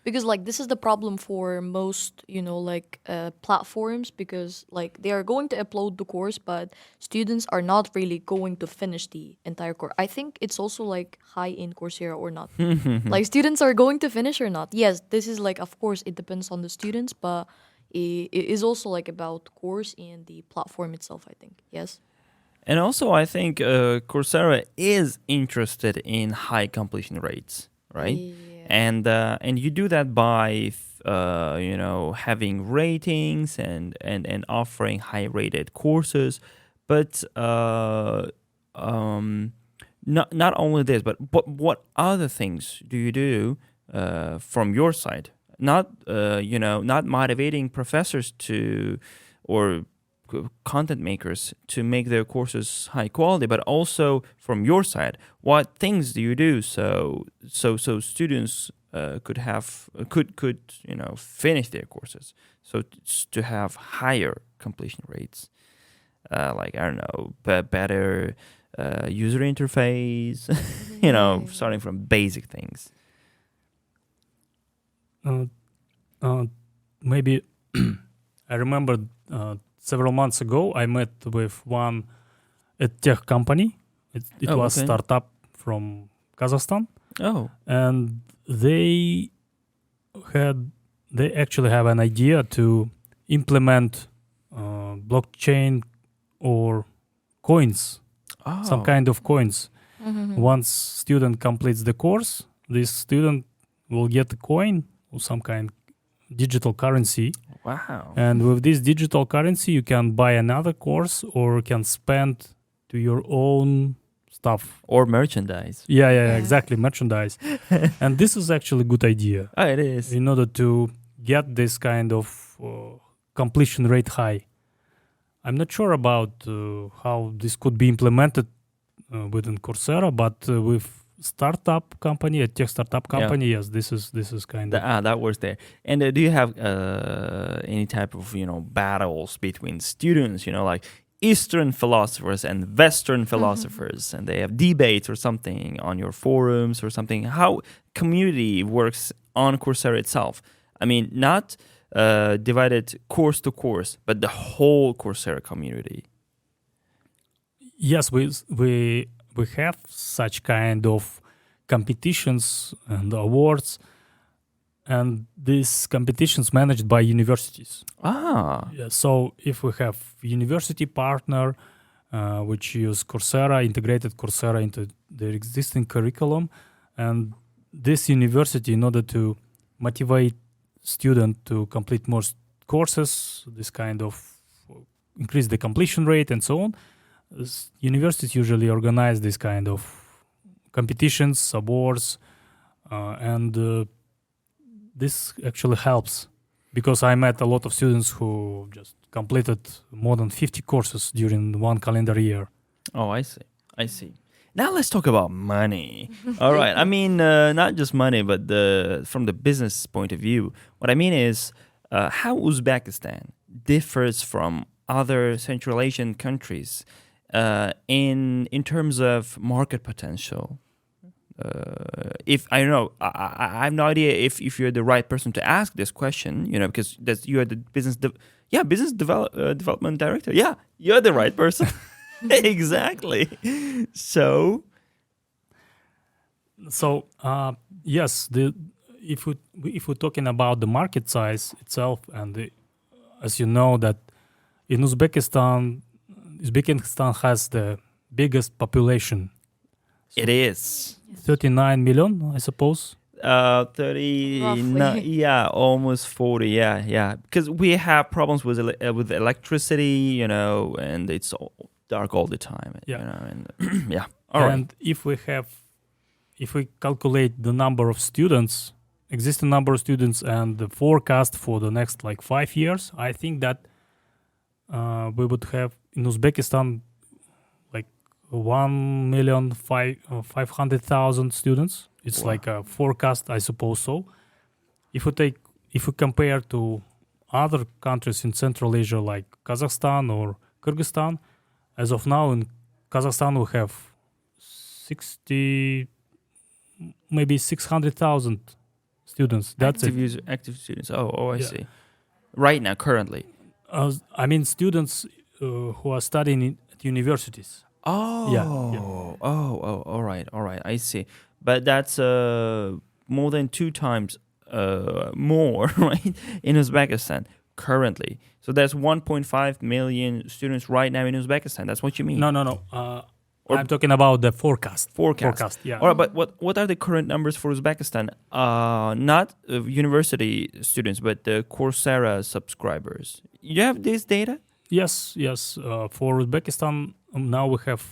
Because like this is the problem for most, like platforms, because like they are going to upload the course, but students are not really going to finish the entire course. I think it's also like high in Coursera or not. Like students are going to finish or not. Yes, this is like, of course, it depends on the students, but it is also like about course and the platform itself, I think. Yes. And also, I think Coursera is interested in high completion rates, right? Yeah. And you do that by having ratings and offering high rated courses, but not only this, but what other things do you do from your side? Not not motivating professors to or content makers to make their courses high quality, but also from your side, what things do you do so students could finish their courses, so to have higher completion rates, like I don't know, better user interface, starting from basic things. Maybe I remember several months ago I met with one tech company. It was okay. startup from Kazakhstan, Oh, and they actually have an idea to implement blockchain or coins, some kind of coins. Once student completes the course, this student will get a coin or some kind digital currency. wow. And with this digital currency, you can buy another course or can spend to your own stuff. Or merchandise. Yeah, exactly, merchandise. And this is actually a good idea Oh, it is. in order to get this kind of completion rate high. I'm not sure about how this could be implemented within Coursera, but with startup company, a tech startup company, yes, this is kind of That works there. And do you have any type of battles between students? Like Eastern philosophers and Western philosophers, and they have debates or something on your forums or something. How community works on Coursera itself? I mean, not divided course to course, but the whole Coursera community. yes, we have such kind of competitions and awards, and these competitions managed by universities. Ah, Yeah, so if we have university partner which use Coursera, integrated Coursera into their existing curriculum, and this university, in order to motivate student to complete more courses, this kind of increase the completion rate and so on, universities usually organize this kind of competitions, awards, and this actually helps, because I met a lot of students who just completed more than 50 courses during one calendar year. oh, I see. Now let's talk about money. All right. I mean, not just money, but from the business point of view. What I mean is how Uzbekistan differs from other Central Asian countries in terms of market potential. If I don't know, I have no idea if you're the right person to ask this question, because you are the business development director. Yeah, you're the right person. Exactly. So yes, if we're talking about the market size itself, and as you know that in Uzbekistan has the biggest population. it is 39 million, I suppose. 30, Roughly. yeah, almost 40, yeah. Because we have problems with electricity, and it's dark all the time. Yeah. And yeah. All right. And if we calculate the number of students, existing number of students, and the forecast for the next 5 years, I think that we would have in Uzbekistan 1,500,000 students. It's Wow. like a forecast, I suppose so. If we compare to other countries in Central Asia like Kazakhstan or Kyrgyzstan, as of now in Kazakhstan we have maybe 600,000 students. That's it. Active students. Oh, I Yeah. see. Right now, currently. I mean students who are studying at universities. Oh, Yeah. oh, all right, I see. But that's more than 2 times more, right, in Uzbekistan currently. So that's 1.5 million students right now in Uzbekistan. That's what you mean? No. Or- I'm talking about the forecast. Forecast. Yeah. All right, but what are the current numbers for Uzbekistan? Not university students, but the Coursera subscribers. You have this data? Yes. For Uzbekistan, now we have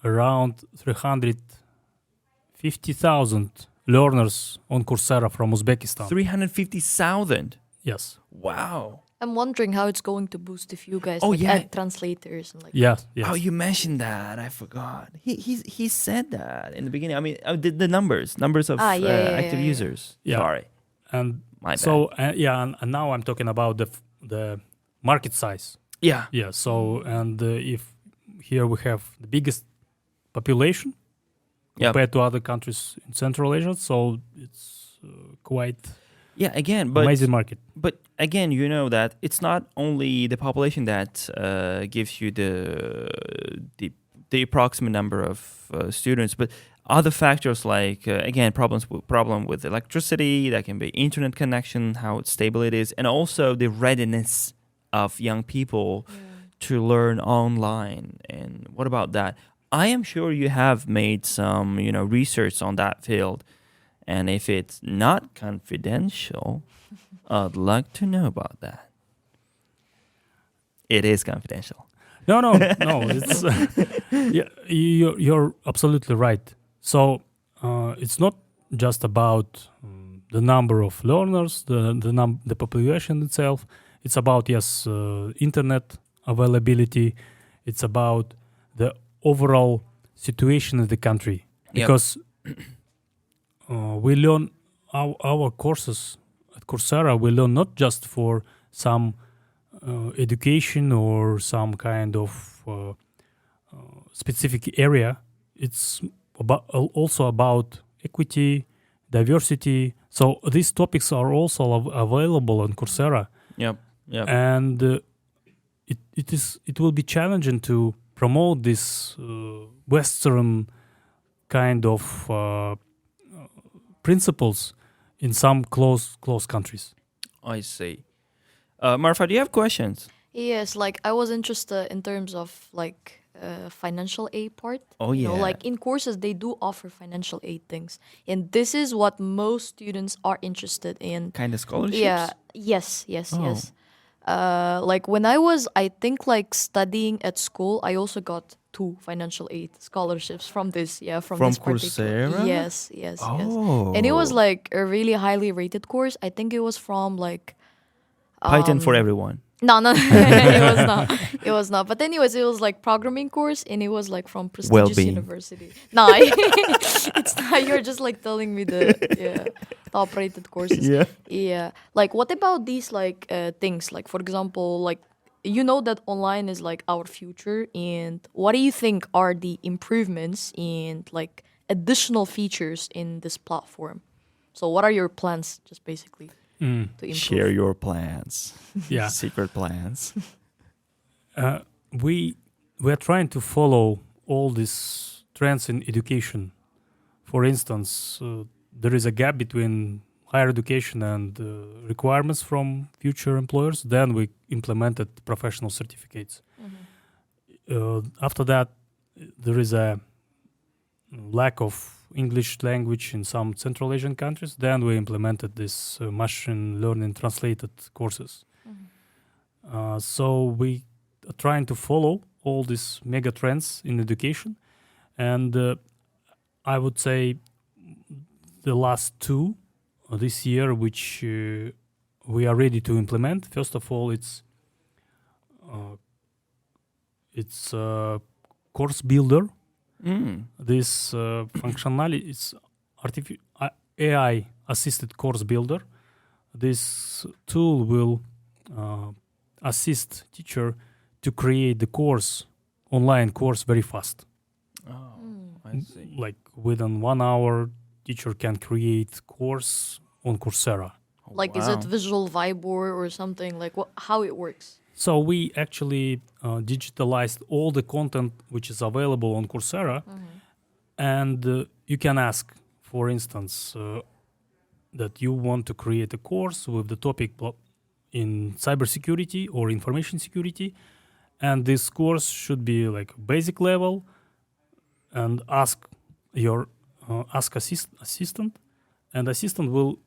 around 350,000 learners on Coursera from Uzbekistan. 350,000. Yes. Wow. I'm wondering how it's going to boost if you guys add translators and like. Yes. Oh, you mentioned that. I forgot. He said that in the beginning. I mean, the numbers of active users. Yeah. Sorry. And My so and now I'm talking about the market size. Yeah. Yeah. So if here we have the biggest population compared to other countries in Central Asia, so it's quite amazing market. But again, you know that it's not only the population that gives you the approximate number of students, but other factors like again problem with electricity, that can be internet connection, how stable it is, and also the readiness of young people to learn online. And what about that? I am sure you have made some research on that field, and if it's not confidential, I'd like to know about that. It is confidential. No. It's you're absolutely right. So it's not just about the number of learners, the population itself. It's about internet availability. It's about the overall situation in the country, because we learn our courses at Coursera. We learn not just for some education or some kind of specific area. It's also about equity, diversity. So these topics are also available on Coursera. Yep. And it will be challenging to promote this Western kind of principles in some close countries. I see. Marifat, do you have questions? Yes, like I was interested in terms of like financial aid part. Oh, You yeah. know, like in courses they do offer financial aid things, and this is what most students are interested in. Kind of scholarships? Yeah. Yes. Oh. Like when I was, I think, like studying at school, I also got 2 financial aid scholarships from this. Yeah, from this particular. Coursera? Yes. Oh. And it was like a really highly rated course. I think it was from like Python for everyone. No, it was not. But anyways, it was like programming course, and it was like from prestigious Well-being. university. No, it's not. You're just like telling me the top rated courses. Yeah. Like, what about these like things? Like, for example, like you know that online is like our future, and what do you think are the improvements and like additional features in this platform? So, what are your plans, just basically? To improve? Share your plans. Yeah. Secret plans. We are trying to follow all these trends in education. For instance, there is a gap between higher education and requirements from future employers. Then we implemented professional certificates. After that, there is a lack of English language in some Central Asian countries. Then we implemented this machine learning translated courses. So we are trying to follow all these mega trends in education. And I would say the last 2 this year, which we are ready to implement. First of all, it's course builder. This functionality is AI assisted course builder. This tool will assist teacher to create the online course very fast. I see. Like within 1 hour, teacher can create course on Coursera. Like, is it visual whiteboard or something? Like, how it works? So we actually digitalized all the content which is available on Coursera, and you can ask, for instance, that you want to create a course with the topic in cybersecurity or information security, and this course should be like basic level, and ask your assistant, and assistant will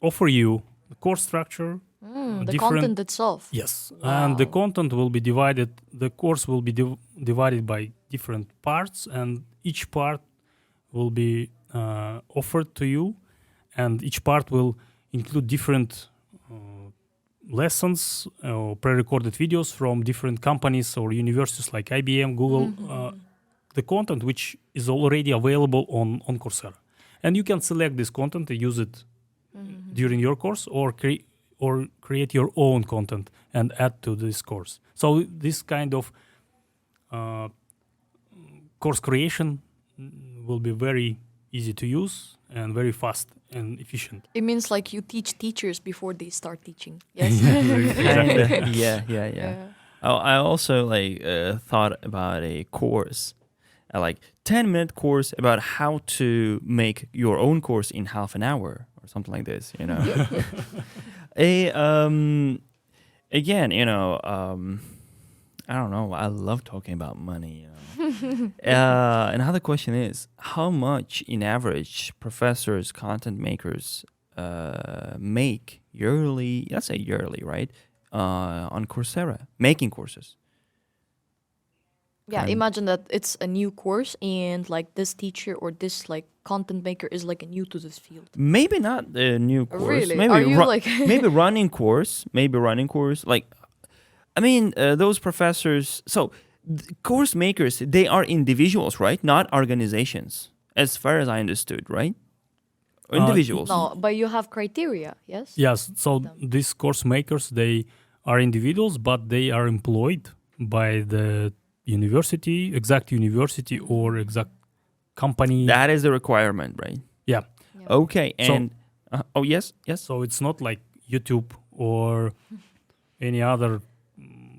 offer you the course structure. The content itself. Yes, Wow. and the content will be divided. The course will be divided by different parts, and each part will be offered to you, and each part will include different lessons or pre-recorded videos from different companies or universities like IBM, Google, the content which is already available on Coursera. And you can select this content and use it during your course, or create your own content and add to this course. So this kind of course creation will be very easy to use and very fast and efficient. It means like you teach teachers before they start teaching. Yes. Kinda. Yeah. I also thought about a course, a 10-minute course about how to make your own course in half an hour or something like this. Again, I don't know. I love talking about money. Another question is, how much in average professors, content makers make yearly, let's say yearly, right, on Coursera, making courses? Yeah, imagine that it's a new course and this teacher or this content maker is new to this field. Maybe not a new course. Really? Maybe Are you maybe running course. Those professors. So course makers, they are individuals, right? Not organizations, as far as I understood, right? Individuals. No, but you have criteria, yes? Yes. So these course makers, they are individuals, but they are employed by the exact university or exact company. That is the requirement, right? Yeah. Okay. And yes. So it's not like YouTube or any other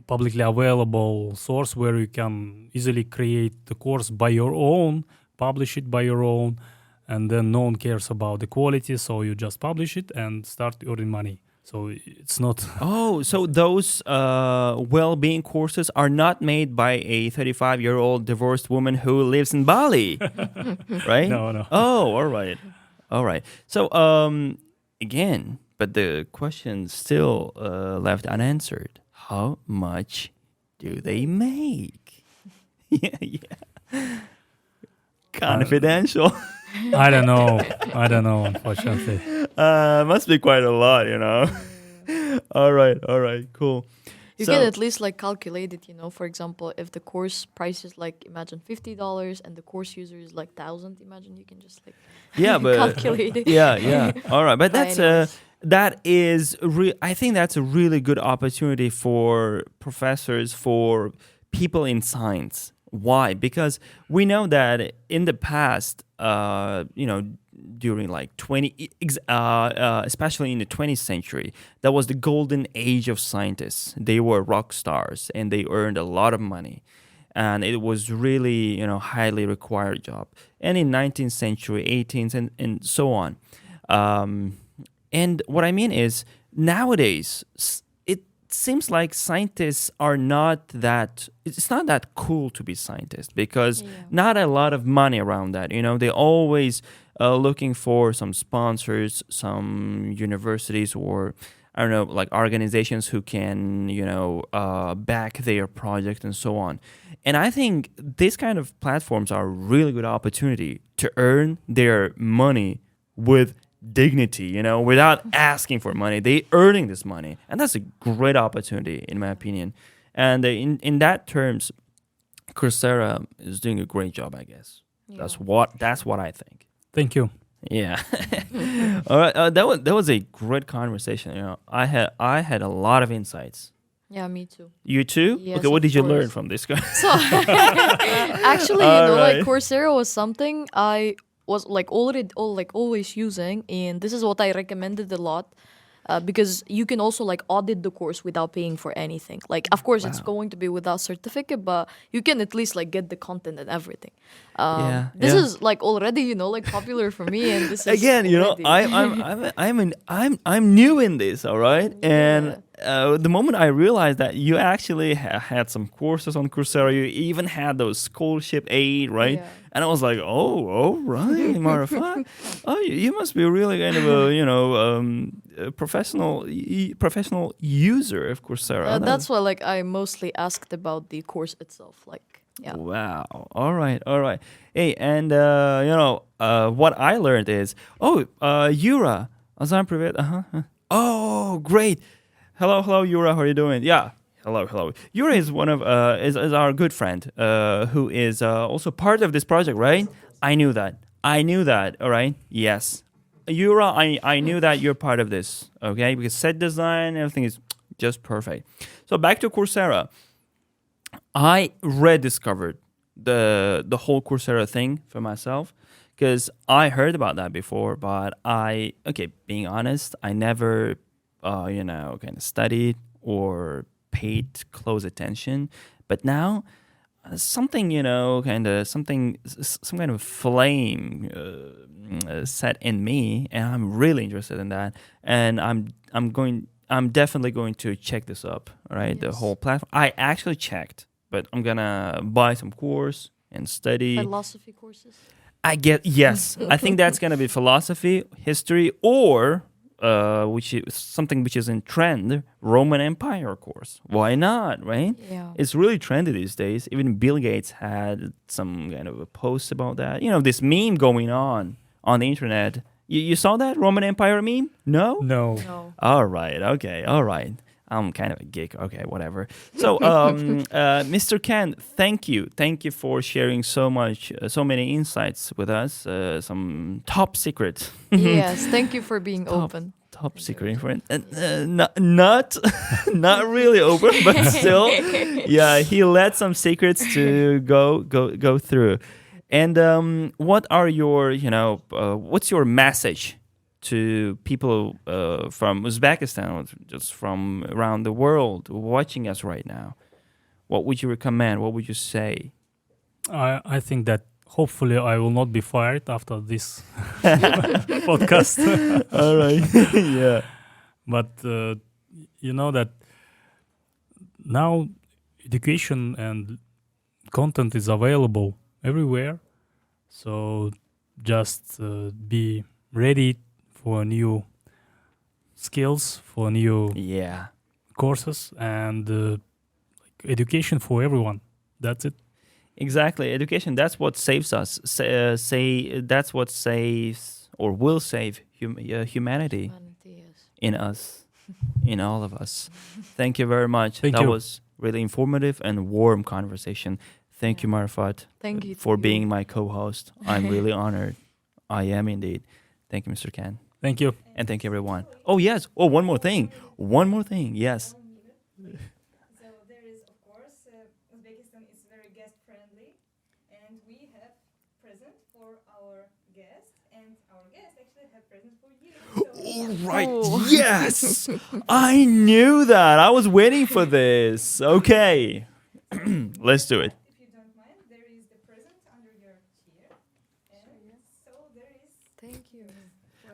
publicly available source where you can easily create the course by your own, publish it by your own, and then no one cares about the quality, so you just publish it and start earning money. So it's not... Oh, so those well-being courses are not made by a 35-year-old divorced woman who lives in Bali, right? No. Oh, all right. So, again, but the question still left unanswered. How much do they make? Yeah. Confidential. I don't know, unfortunately. Must be quite a lot, All right, cool. You can at least calculate it, for example, if the course price is imagine $50 and the course user is 1,000, imagine you can just calculate it. Yeah. All right, but I think that's a really good opportunity for professors, for people in science. Why? Because we know that in the past, during especially in the 20th century, that was the golden age of scientists. They were rock stars and they earned a lot of money. And it was really, highly required job. And in 19th century, 18th, and so on. And what I mean is, nowadays, it seems like scientists are it's not that cool to be scientists because not a lot of money around that. They're always looking for some sponsors, some universities, or I don't know, organizations who can, back their project and so on. And I think these kind of platforms are a really good opportunity to earn their money with dignity, without asking for money. They earning this money, and that's a great opportunity in my opinion. And in that terms, Coursera is doing a great job, I guess. That's what I think. Thank you. Yeah. All right. That was a great conversation. I had a lot of insights. Yeah, me too. You too? Yes, okay. What did you course. learn from this guy? So actually, Coursera was something I was always using, and this is what I recommended a lot. Because you can also audit the course without paying for anything. Of course, it's going to be without certificate, but you can at least get the content and everything. This is already popular for me, and this is again I'm new in this, all right, and the moment I realized that you actually had some courses on Coursera, you even had those scholarship aid, right? Yeah. And I was like, oh, all right, Marifat. Oh, you must be really kind of a professional user of Coursera. That's why I mostly asked about the course itself. Yeah. Wow. All right. All right. Hey, and what I learned is, Yura, Azam Privet. Uh-huh. Oh, great. Hello, Yura. How are you doing? Yeah. Hello. Yura is one of is our good friend who is also part of this project, right? I knew that. All right. Yes. Yura, I knew that you're part of this, okay? Because set design, everything is just perfect. So back to Coursera. I rediscovered the whole Coursera thing for myself because I heard about that before, but being honest, I never, kind of studied or paid close attention. But now, something, some kind of flame set in me, and I'm really interested in that, and I'm definitely going to check this up, right? The Yes. whole platform. I actually checked, but I'm gonna buy some course and study. Philosophy courses. Yes. I think that's gonna be philosophy, history, or which is something which is in trend, Roman Empire course. Why not, right? Yeah. It's really trendy these days. Even Bill Gates had some kind of a post about that. This meme going on the internet. You saw that Roman Empire meme? No? No. No. All right. Okay. All right. I'm kind of a geek. Okay, whatever. So, Mr. Kan, thank you. Thank you for sharing so many insights with us. Some top secret. Yes. Thank you for being open. Top secret info. Not not really open, but still, yeah. He let some secrets to go through. And what are your what's your message to people from Uzbekistan, or just from around the world watching us right now? What would you recommend? What would you say? I think that hopefully I will not be fired after this podcast. All right, yeah, But you know that now education and content is available everywhere. So just be ready for new skills, for new yeah. courses, and education for everyone. That's it. Exactly, education. That's what saves us. Say that's what saves or will save humanity Humanity, yes. in us, in all of us. Thank you very much. Thank That you. was really informative and warm conversation. Thank you, Marifat, Thank you for to you. being my co-host. I'm really honored. I am indeed. Thank you, Mr. Kan. Thank you. And thank you, everyone. Oh, yes. Oh, one more thing. Yes. So there is, of course, Uzbekistan is very guest friendly, and we have present for our guest, and our guest actually have present for you. So Right. Oh. Yes. I knew that. I was waiting for this. Okay. Let's do it. if you don't mind, there is the present under your chair, and so there is. Thank you.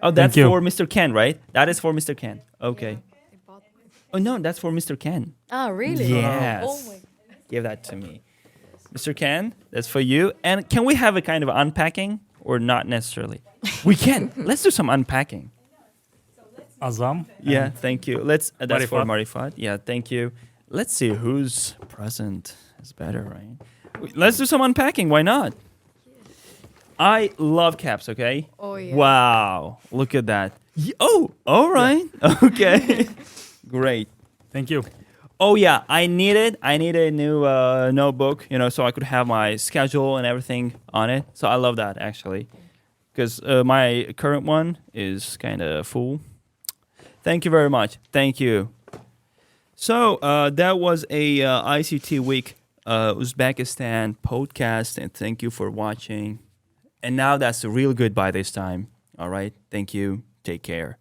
Oh, that's you. for Mr. Kan, right? That is for Mr. Kan. Okay. I bought- Oh, no, that's for Mr. Kan. Ah, really? Yes. Oh my. Give that to me. Mr. Kan, that's for you. And can we have a kind of unpacking or not necessarily? We can. Let's do some unpacking. Azam. Yeah, and thank you. That's for Marifat. Marifat. Yeah, thank you. Let's see whose present is better, right? Let's do some unpacking. Why not? I love caps, okay? Oh yeah. Wow. Look at that. Oh, all right. Okay. Great. Thank you. Oh yeah, I needed a new notebook, so I could have my schedule and everything on it. So I love that actually, because my current one is kind of full. Thank you very much. Thank you. So that was a ICT Week Uzbekistan podcast, and thank you for watching. And now that's a real goodbye this time. All right. Thank you. Take care.